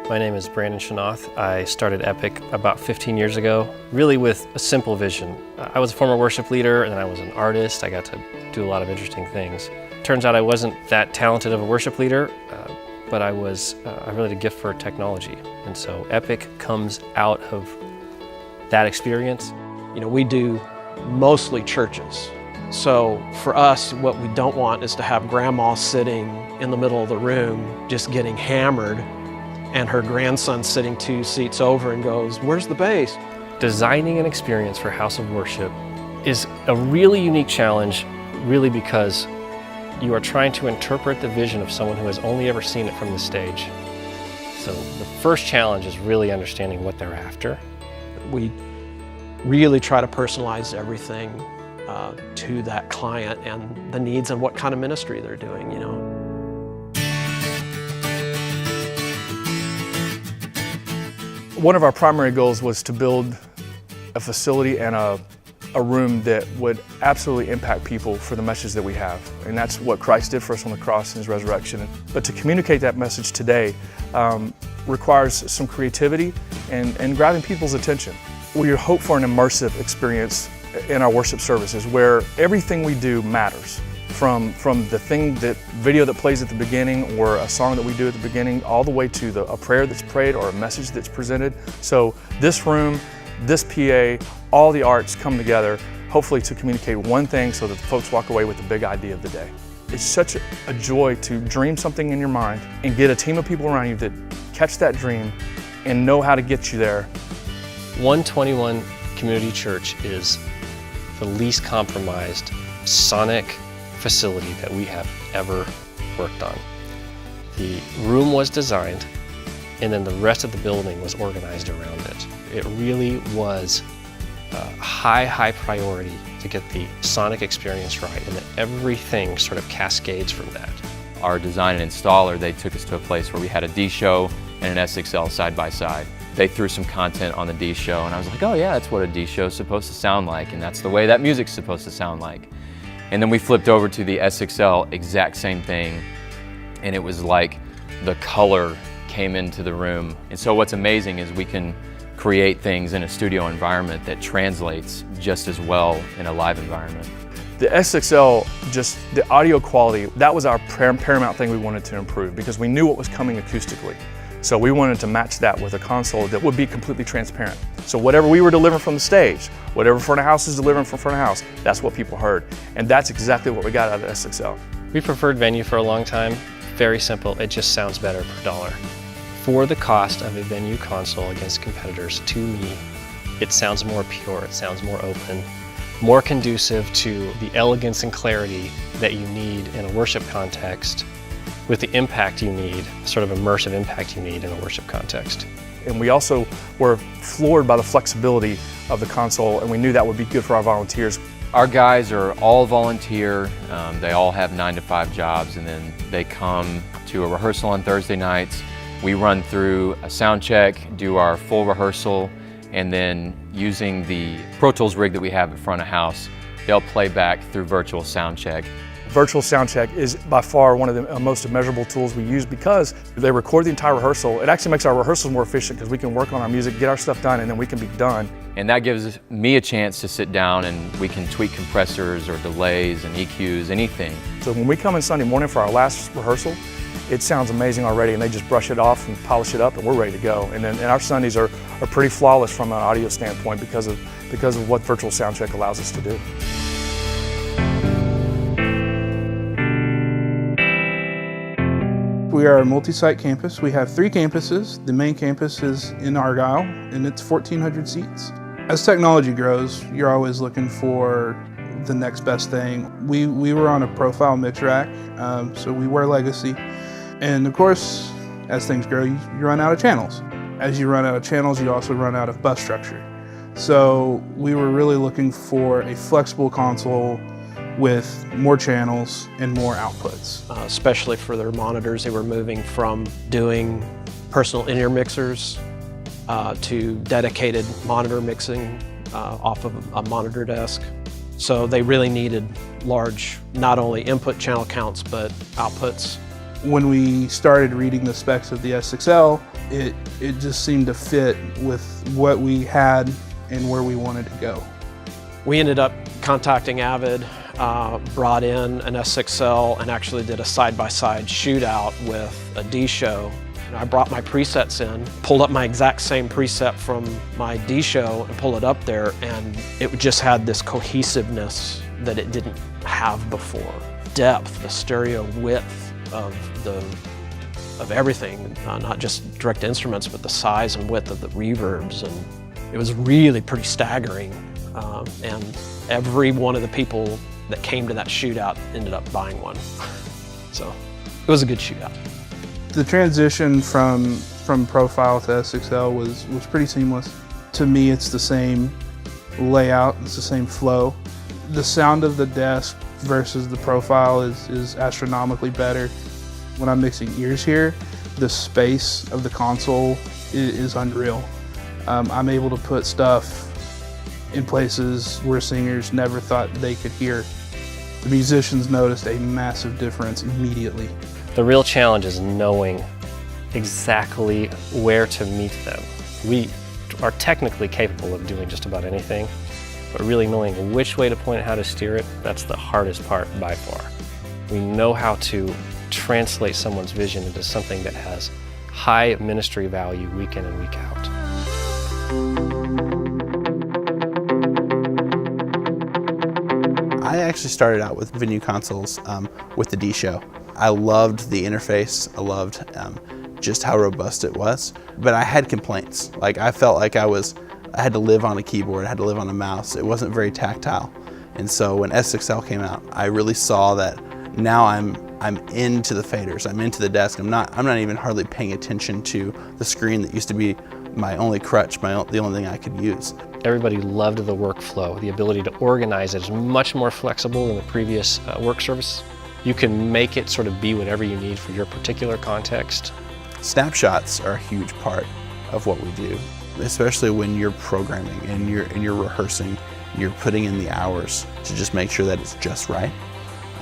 My name is Brandon Shanoth. I started Epic about 15 years ago, really with a simple vision. I was a former worship leader and then I was an artist. I got to do a lot of interesting things. Turns out I wasn't that talented of a worship leader, but I really had a gift for technology. And so Epic comes out of that experience. You know, we do mostly churches. So for us, what we don't want is to have grandma sitting in the middle of the room just getting hammered and her grandson sitting 2 seats over and goes, "Where's the bass?" Designing an experience for House of Worship is a really unique challenge, really because you are trying to interpret the vision of someone who has only ever seen it from the stage. So the first challenge is really understanding what they're after. We really try to personalize everything to that client and the needs and what kind of ministry they're doing, you know. One of our primary goals was to build a facility and a room that would absolutely impact people for the message that we have. And that's what Christ did for us on the cross and His resurrection. But to communicate that message today requires some creativity and grabbing people's attention. We hope for an immersive experience in our worship services where everything we do matters. From the video that plays at the beginning or a song that we do at the beginning, all the way to a prayer that's prayed or a message that's presented. So this room, this PA, all the arts come together, hopefully to communicate one thing so that the folks walk away with the big idea of the day. It's such a joy to dream something in your mind and get a team of people around you that catch that dream and know how to get you there. 121 Community Church is the least compromised sonic facility that we have ever worked on. The room was designed and then the rest of the building was organized around it. It really was a high priority to get the sonic experience right, and that everything sort of cascades from that. Our design and installer, they took us to a place where we had a D show and an S6L side by side. They threw some content on the D show and I was like, oh yeah, that's what a D show is supposed to sound like, and that's the way that music's supposed to sound like. And then we flipped over to the S6L, exact same thing, and it was like the color came into the room. And so what's amazing is we can create things in a studio environment that translates just as well in a live environment. The S6L, just the audio quality, that was our paramount thing we wanted to improve because we knew what was coming acoustically. So we wanted to match that with a console that would be completely transparent. So whatever we were delivering from the stage, whatever front of house is delivering from front of house, that's what people heard. And that's exactly what we got out of the S6L. We preferred Venue for a long time. Very simple, it just sounds better per dollar. For the cost of a Venue console against competitors, to me, it sounds more pure, it sounds more open, more conducive to the elegance and clarity that you need in a worship context, with the impact you need, sort of immersive impact you need in a worship context. And we also were floored by the flexibility of the console, and we knew that would be good for our volunteers. Our guys are all volunteer. They all have 9-to-5 jobs, and then they come to a rehearsal on Thursday nights. We run through a sound check, do our full rehearsal, and then using the Pro Tools rig that we have at front of house, they'll play back through virtual sound check. Virtual sound check is by far one of the most immeasurable tools we use because they record the entire rehearsal. It actually makes our rehearsals more efficient because we can work on our music, get our stuff done, and then we can be done. And that gives me a chance to sit down and we can tweak compressors or delays and EQs, anything. So when we come in Sunday morning for our last rehearsal, it sounds amazing already, and they just brush it off and polish it up and we're ready to go. And our Sundays are pretty flawless from an audio standpoint because of what virtual sound check allows us to do. We are a multi-site campus. We have 3 campuses. The main campus is in Argyle, and it's 1,400 seats. As technology grows, you're always looking for the next best thing. We were on a profile mix rack, so we were legacy. And of course, as things grow, you run out of channels. As you run out of channels, you also run out of bus structure. So we were really looking for a flexible console with more channels and more outputs. Especially for their monitors, they were moving from doing personal in-ear mixers to dedicated monitor mixing off of a monitor desk. So they really needed large, not only input channel counts, but outputs. When we started reading the specs of the S6L, it just seemed to fit with what we had and where we wanted to go. We ended up contacting AVID, brought in an S6L, and actually did a side-by-side shootout with a D-Show. I brought my presets in, pulled up my exact same preset from my D-Show and pulled it up there, and it just had this cohesiveness that it didn't have before. Depth, the stereo width of everything, not just direct instruments, but the size and width of the reverbs, and it was really pretty staggering. And every one of the people that came to that shootout ended up buying one. So it was a good shootout. The transition from Profile to S6L was pretty seamless. To me, it's the same layout, it's the same flow. The sound of the desk versus the Profile is astronomically better. When I'm mixing ears here, the space of the console is unreal. I'm able to put stuff in places where singers never thought they could hear. The musicians noticed a massive difference immediately. The real challenge is knowing exactly where to meet them. We are technically capable of doing just about anything, but really knowing which way to point it, how to steer it, that's the hardest part by far. We know how to translate someone's vision into something that has high ministry value week in and week out. I actually started out with Venue consoles with the D-Show. I loved the interface, I loved just how robust it was, but I had complaints. Like, I felt like I had to live on a keyboard, I had to live on a mouse. It wasn't very tactile. And so when S6L came out, I really saw that now I'm into the faders, I'm into the desk. I'm not even hardly paying attention to the screen that used to be my only crutch, the only thing I could use. Everybody loved the workflow. The ability to organize it is much more flexible than the previous work service. You can make it sort of be whatever you need for your particular context. Snapshots are a huge part of what we do, especially when you're programming and you're rehearsing, you're putting in the hours to just make sure that it's just right.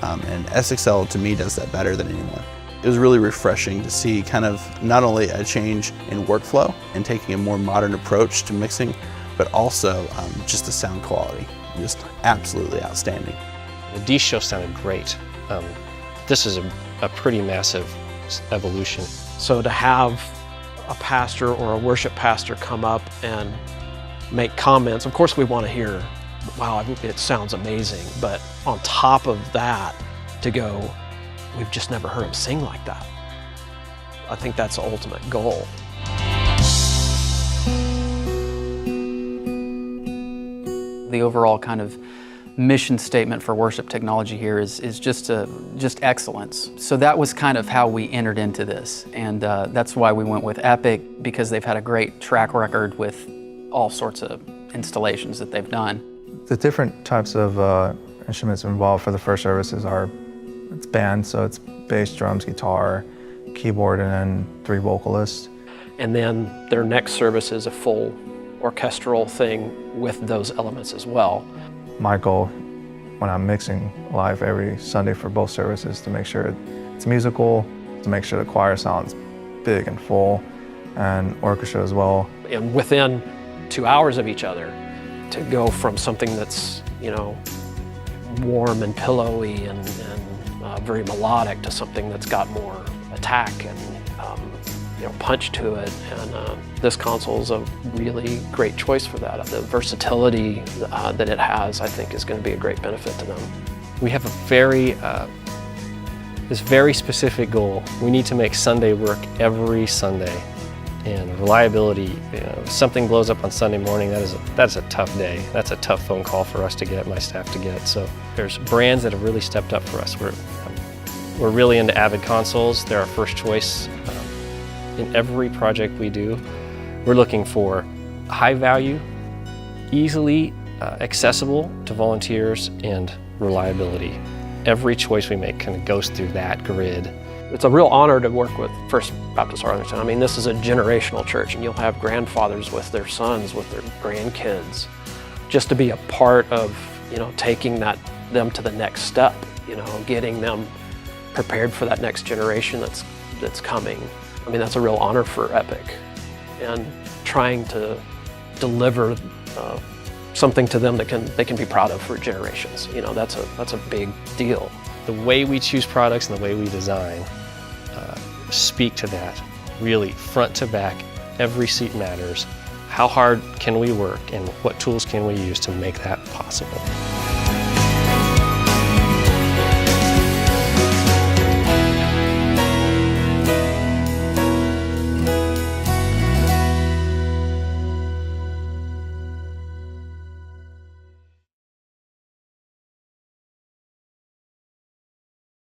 And S6L to me does that better than anyone. It was really refreshing to see kind of not only a change in workflow and taking a more modern approach to mixing, but also just the sound quality, just absolutely outstanding. The D-Show sounded great. This is a pretty massive evolution. So to have a pastor or a worship pastor come up and make comments, of course we want to hear, wow, it sounds amazing, but on top of that, to go, we've just never heard him sing like that. I think that's the ultimate goal. The overall kind of mission statement for worship technology here is just excellence. So that was kind of how we entered into this, and that's why we went with Epic, because they've had a great track record with all sorts of installations that they've done. The different types of instruments involved for the first services are, it's band, so it's bass, drums, guitar, keyboard, and then 3 vocalists. And then their next service is a full orchestral thing with those elements as well. My goal when I'm mixing live every Sunday for both services to make sure it's musical, to make sure the choir sounds big and full, and orchestra as well. And within 2 hours of each other, to go from something that's, you know, warm and pillowy and very melodic to something that's got more attack and you know, punch to it. And this console is a really great choice for that. The versatility that it has, I think, is going to be a great benefit to them. We have a this very specific goal. We need to make Sunday work every Sunday. And reliability, you know, if something blows up on Sunday morning, that's a tough day. That's a tough phone call for us to get, my staff to get. So there's brands that have really stepped up for us. We're really into AVID consoles. They're our first choice. In every project we do, we're looking for high value, easily accessible to volunteers, and reliability. Every choice we make kind of goes through that grid. It's a real honor to work with First Baptist Arlington. I mean, this is a generational church, and you'll have grandfathers with their sons, with their grandkids. Just to be a part of, you know, taking them to the next step, you know, getting them prepared for that next generation that's coming. I mean, that's a real honor for Epic, and trying to deliver something to them that they can be proud of for generations. You know, that's a big deal. The way we choose products and the way we design speak to that. Really, front to back, every seat matters. How hard can we work, and what tools can we use to make that possible?